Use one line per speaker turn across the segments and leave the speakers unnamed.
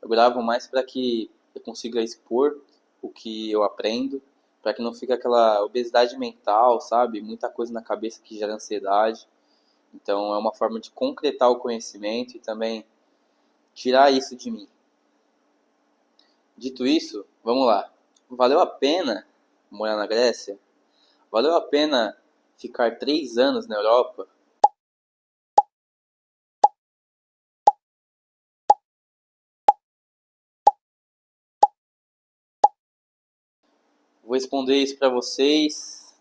Eu gravo mais para que eu consiga expor o que eu aprendo, para que não fique aquela obesidade mental, sabe? Muita coisa na cabeça que gera ansiedade. Então é uma forma de concretar o conhecimento e também tirar isso de mim. Dito isso, vamos lá. Valeu a pena morar na Grécia? Valeu a pena ficar 3 anos na Europa? Vou responder isso para vocês.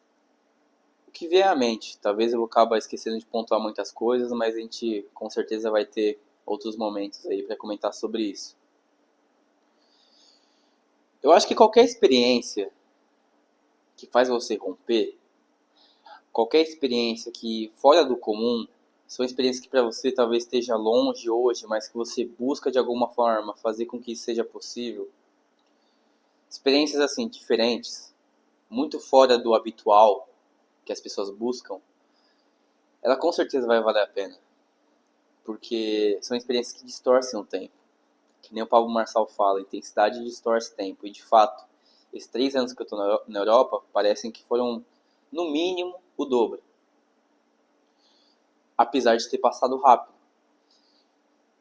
O que vier à mente. Talvez eu acabe esquecendo de pontuar muitas coisas, mas a gente com certeza vai ter outros momentos aí para comentar sobre isso. Eu acho que qualquer experiência que faz você romper, qualquer experiência que fora do comum, são experiências que para você talvez esteja longe hoje, mas que você busca de alguma forma fazer com que isso seja possível. Experiências assim diferentes, muito fora do habitual que as pessoas buscam, ela com certeza vai valer a pena, porque são experiências que distorcem o tempo. Que nem o Pablo Marçal fala, intensidade distorce tempo. E de fato, esses 3 anos que eu estou na Europa parecem que foram, no mínimo, o dobro. Apesar de ter passado rápido.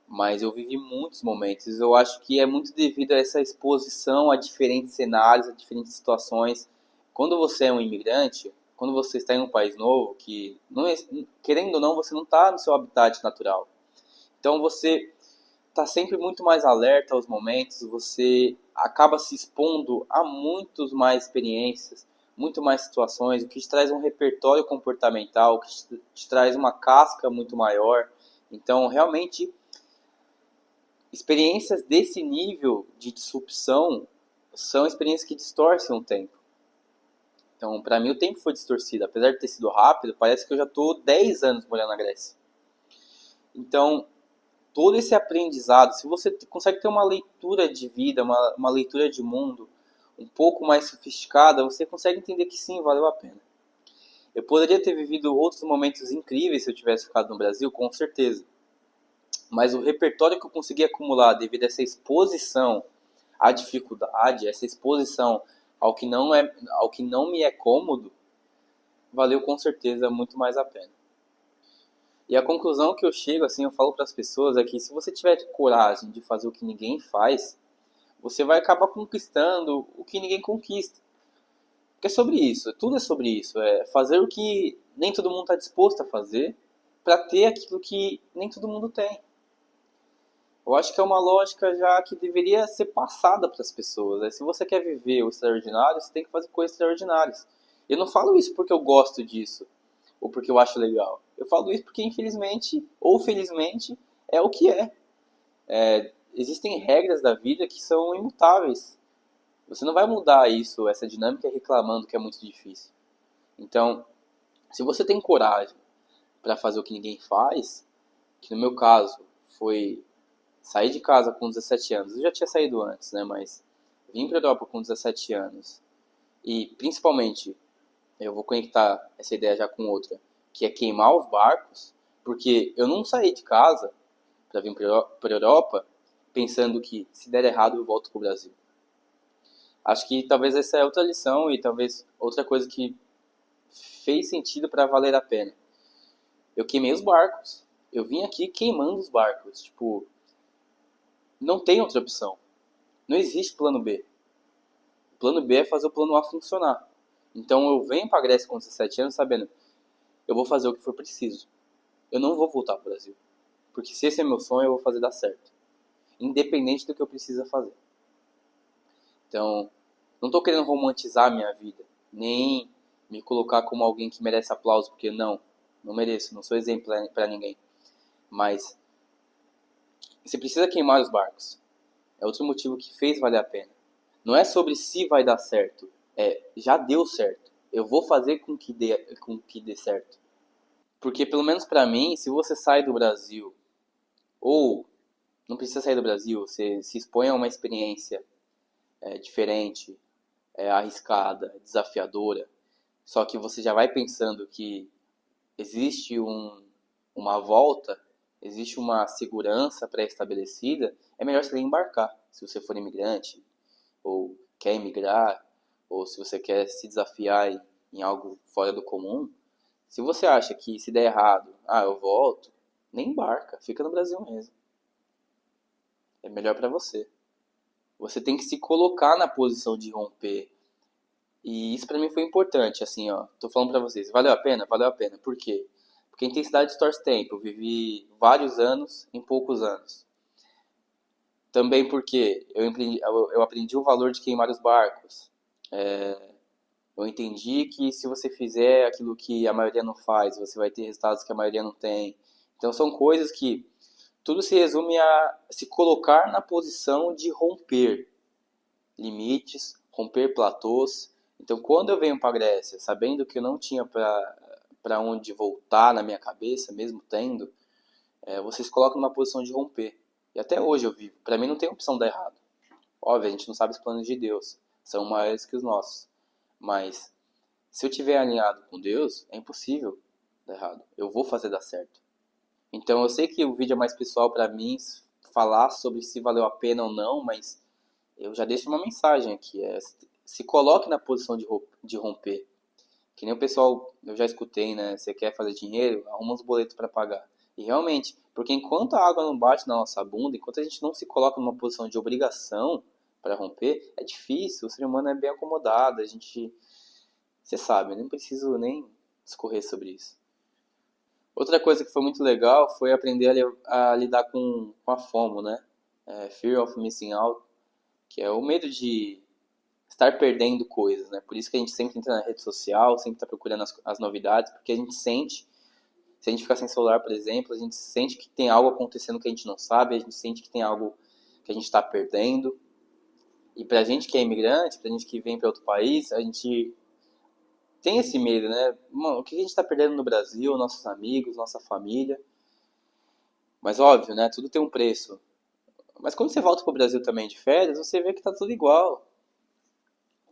Mas eu vivi muitos momentos. Eu acho que é muito devido a essa exposição a diferentes cenários, a diferentes situações. Quando você é um imigrante, quando você está em um país novo, que não é, querendo ou não, você não está no seu habitat natural. Então você está sempre muito mais alerta aos momentos, você acaba se expondo a muitas mais experiências, muito mais situações, o que te traz um repertório comportamental, o que te traz uma casca muito maior. Então, realmente, experiências desse nível de disrupção são experiências que distorcem o tempo. Então, para mim, o tempo foi distorcido. Apesar de ter sido rápido, parece que eu já estou 10 anos morando na Grécia. Então, todo esse aprendizado, se você consegue ter uma leitura de vida, uma leitura de mundo um pouco mais sofisticada, você consegue entender que sim, valeu a pena. Eu poderia ter vivido outros momentos incríveis se eu tivesse ficado no Brasil, com certeza. Mas o repertório que eu consegui acumular devido a essa exposição à dificuldade, essa exposição ao que não me é cômodo, valeu com certeza muito mais a pena. E a conclusão que eu chego, assim, eu falo para as pessoas é que se você tiver coragem de fazer o que ninguém faz, você vai acabar conquistando o que ninguém conquista. Porque é sobre isso, tudo é sobre isso. É fazer o que nem todo mundo está disposto a fazer para ter aquilo que nem todo mundo tem. Eu acho que é uma lógica já que deveria ser passada para as pessoas. Né? Se você quer viver o extraordinário, você tem que fazer coisas extraordinárias. Eu não falo isso porque eu gosto disso ou porque eu acho legal. Eu falo isso porque, infelizmente, ou felizmente, é o que é. Existem regras da vida que são imutáveis. Você não vai mudar isso, essa dinâmica, reclamando que é muito difícil. Então, se você tem coragem para fazer o que ninguém faz, que no meu caso foi sair de casa com 17 anos. Eu já tinha saído antes, né? Mas vim para a Europa com 17 anos. E, principalmente, eu vou conectar essa ideia já com outra, que é queimar os barcos, porque eu não saí de casa para vir para a Europa pensando que se der errado eu volto para o Brasil. Acho que talvez essa é outra lição e talvez outra coisa que fez sentido para valer a pena. Eu queimei os barcos. Eu vim aqui queimando os barcos. Tipo, não tem outra opção. Não existe plano B. O plano B é fazer o plano A funcionar. Então eu venho para a Grécia com 17 anos sabendo, eu vou fazer o que for preciso. Eu não vou voltar para o Brasil. Porque se esse é meu sonho, eu vou fazer dar certo. Independente do que eu precisa fazer. Então, não estou querendo romantizar a minha vida. Nem me colocar como alguém que merece aplauso. Porque não mereço. Não sou exemplo para ninguém. Mas você precisa queimar os barcos. É outro motivo que fez valer a pena. Não é sobre se vai dar certo. Já deu certo. Eu vou fazer com que dê certo. Porque, pelo menos pra mim, se você sai do Brasil, ou não precisa sair do Brasil, você se expõe a uma experiência diferente, arriscada, desafiadora, só que você já vai pensando que existe uma volta, existe uma segurança pré-estabelecida, é melhor você nem embarcar. Se você for imigrante, ou quer emigrar, ou se você quer se desafiar em algo fora do comum, se você acha que se der errado, eu volto, nem embarca, fica no Brasil mesmo. É melhor para você. Você tem que se colocar na posição de romper. E isso para mim foi importante, assim, ó. Tô falando para vocês, valeu a pena? Valeu a pena. Por quê? Porque a intensidade distorce tempo. Eu vivi vários anos em poucos anos. Também porque eu aprendi o valor de queimar os barcos. Eu entendi que se você fizer aquilo que a maioria não faz, você vai ter resultados que a maioria não tem. Então são coisas que tudo se resume a se colocar na posição de romper limites, romper platôs. Então quando eu venho para a Grécia, sabendo que eu não tinha para onde voltar na minha cabeça, mesmo tendo, você se coloca numa posição de romper. E até hoje eu vivo. Para mim não tem opção de dar errado. Óbvio, a gente não sabe os planos de Deus. São maiores que os nossos. Mas se eu tiver alinhado com Deus, é impossível dar errado. Eu vou fazer dar certo. Então eu sei que o vídeo é mais pessoal para mim falar sobre se valeu a pena ou não, mas eu já deixo uma mensagem aqui. Se coloque na posição de romper. Que nem o pessoal, eu já escutei, né? Você quer fazer dinheiro, arruma uns boletos para pagar. E realmente, porque enquanto a água não bate na nossa bunda, enquanto a gente não se coloca numa posição de obrigação para romper, é difícil. O ser humano é bem acomodado. A gente, você sabe, eu nem preciso nem discorrer sobre isso. Outra coisa que foi muito legal foi aprender a lidar com a FOMO, né? Fear of Missing Out, que é o medo de estar perdendo coisas, né? Por isso que a gente sempre entra na rede social, sempre está procurando as novidades, porque a gente sente, se a gente ficar sem celular, por exemplo, a gente sente que tem algo acontecendo que a gente não sabe, a gente sente que tem algo que a gente está perdendo. E pra gente que é imigrante, pra gente que vem para outro país, a gente tem esse medo, né? Mano, o que a gente está perdendo no Brasil, nossos amigos, nossa família. Mas óbvio, né? Tudo tem um preço. Mas quando você volta pro Brasil também de férias, você vê que tá tudo igual.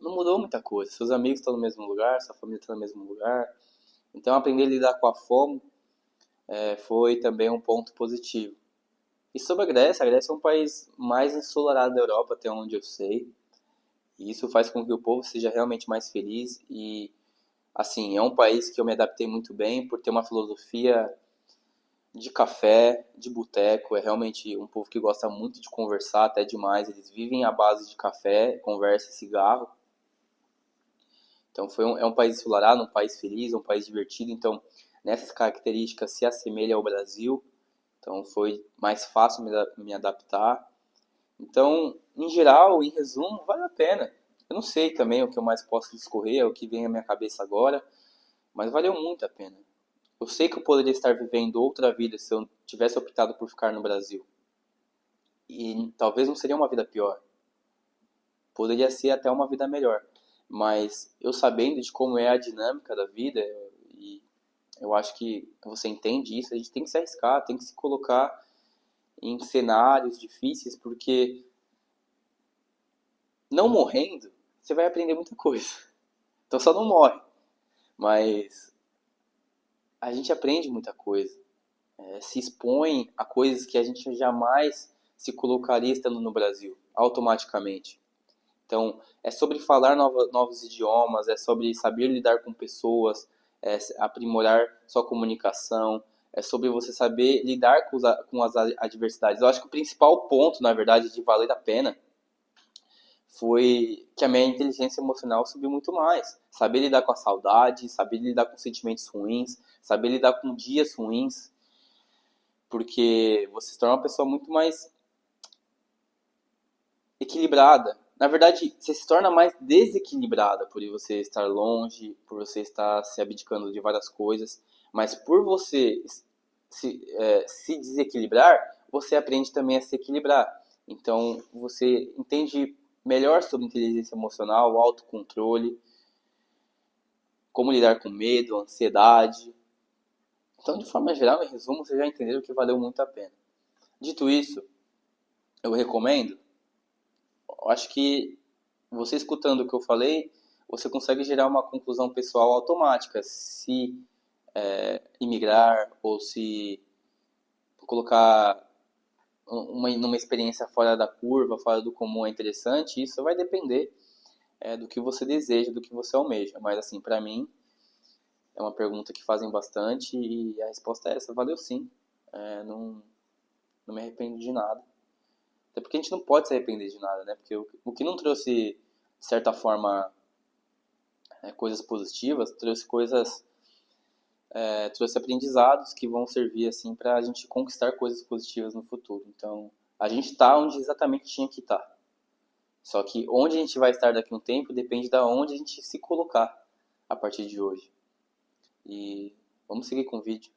Não mudou muita coisa. Seus amigos estão no mesmo lugar, sua família está no mesmo lugar. Então, aprender a lidar com a fome foi também um ponto positivo. E sobre a Grécia é um país mais ensolarado da Europa, até onde eu sei. E isso faz com que o povo seja realmente mais feliz. E, assim, é um país que eu me adaptei muito bem por ter uma filosofia de café, de boteco. É realmente um povo que gosta muito de conversar, até demais. Eles vivem à base de café, conversa e cigarro. Então é um país ensolarado, um país feliz, um país divertido. Então, nessas características se assemelha ao Brasil. Então foi mais fácil me adaptar. Então, em geral, em resumo, vale a pena. Eu não sei também o que eu mais posso discorrer, é o que vem à minha cabeça agora, mas valeu muito a pena. Eu sei que eu poderia estar vivendo outra vida se eu tivesse optado por ficar no Brasil. E talvez não seria uma vida pior. Poderia ser até uma vida melhor. Mas eu sabendo de como é a dinâmica da vida, e eu acho que você entende isso, a gente tem que se arriscar, tem que se colocar em cenários difíceis, porque não morrendo, você vai aprender muita coisa. Então só não morre. Mas a gente aprende muita coisa. Se expõe a coisas que a gente jamais se colocaria estando no Brasil, automaticamente. Então, é sobre falar novos idiomas, é sobre saber lidar com pessoas, aprimorar sua comunicação, é sobre você saber lidar com as adversidades. Eu acho que o principal ponto, na verdade, de valer a pena foi que a minha inteligência emocional subiu muito mais. Saber lidar com a saudade, saber lidar com sentimentos ruins, saber lidar com dias ruins, porque você se torna uma pessoa muito mais equilibrada. Na verdade, você se torna mais desequilibrada por você estar longe, por você estar se abdicando de várias coisas. Mas por você se desequilibrar, você aprende também a se equilibrar. Então, você entende melhor sobre inteligência emocional, autocontrole, como lidar com medo, ansiedade. Então, de forma geral, em resumo, você já entendeu que valeu muito a pena. Dito isso, eu recomendo. Eu acho que você escutando o que eu falei, você consegue gerar uma conclusão pessoal automática se imigrar ou se colocar numa experiência fora da curva, fora do comum é interessante, isso vai depender do que você deseja, do que você almeja. Mas assim, para mim, é uma pergunta que fazem bastante e a resposta é essa, valeu sim. Não me arrependo de nada. Até porque a gente não pode se arrepender de nada, né? Porque o que não trouxe, de certa forma, coisas positivas, trouxe aprendizados que vão servir assim para a gente conquistar coisas positivas no futuro. Então, a gente está onde exatamente tinha que estar. Só que onde a gente vai estar daqui a um tempo depende de onde a gente se colocar a partir de hoje. E vamos seguir com o vídeo.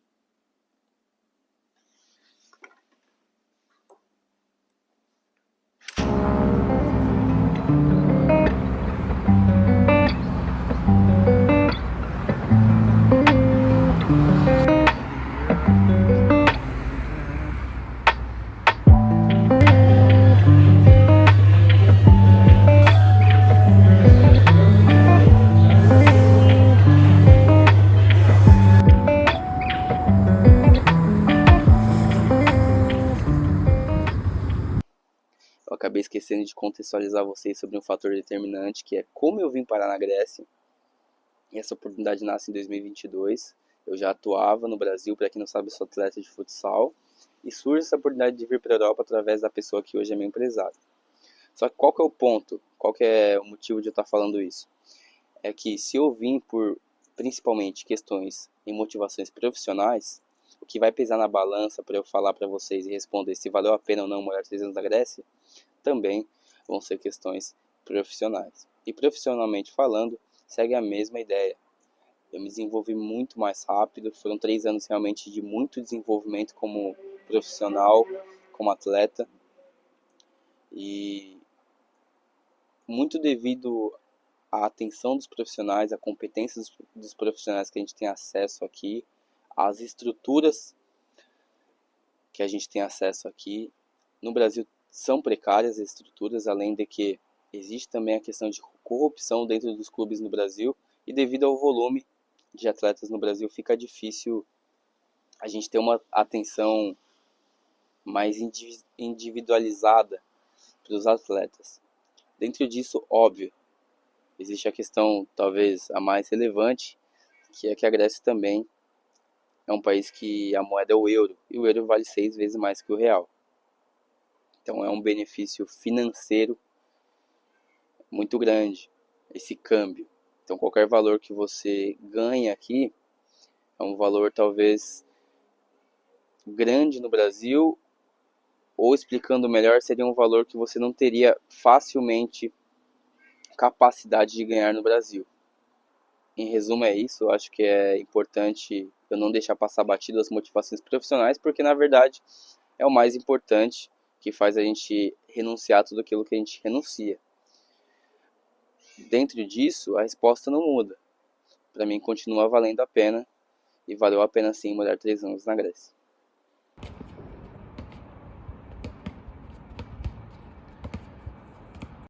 Eu acabei esquecendo de contextualizar vocês sobre um fator determinante, que é como eu vim parar na Grécia. E essa oportunidade nasce em 2022. Eu já atuava no Brasil, para quem não sabe, eu sou atleta de futsal. E surge essa oportunidade de vir para a Europa através da pessoa que hoje é meu empresário. Só que qual que é o ponto? Qual que é o motivo de eu estar falando isso? É que se eu vim por, principalmente, questões e motivações profissionais, o que vai pesar na balança para eu falar para vocês e responder se valeu a pena ou não morar 3 anos na Grécia, também vão ser questões profissionais. E profissionalmente falando, segue a mesma ideia. Eu me desenvolvi muito mais rápido, foram 3 anos realmente de muito desenvolvimento como profissional, como atleta, e muito devido à atenção dos profissionais, à competência dos profissionais que a gente tem acesso aqui, às estruturas que a gente tem acesso aqui. No Brasil são precárias as estruturas, além de que existe também a questão de corrupção dentro dos clubes no Brasil, e devido ao volume de atletas no Brasil fica difícil a gente ter uma atenção mais individualizada para os atletas. Dentro disso, óbvio, existe a questão talvez a mais relevante, que é que a Grécia também é um país que a moeda é o euro, e o euro vale 6 vezes mais que o real. Então é um benefício financeiro muito grande esse câmbio. Então qualquer valor que você ganha aqui é um valor talvez grande no Brasil, ou explicando melhor, seria um valor que você não teria facilmente capacidade de ganhar no Brasil. Em resumo é isso, eu acho que é importante eu não deixar passar batido as motivações profissionais, porque na verdade é o mais importante, que faz a gente renunciar a tudo aquilo que a gente renuncia. Dentro disso, a resposta não muda. Para mim continua valendo a pena, e valeu a pena sim morar 3 anos na Grécia.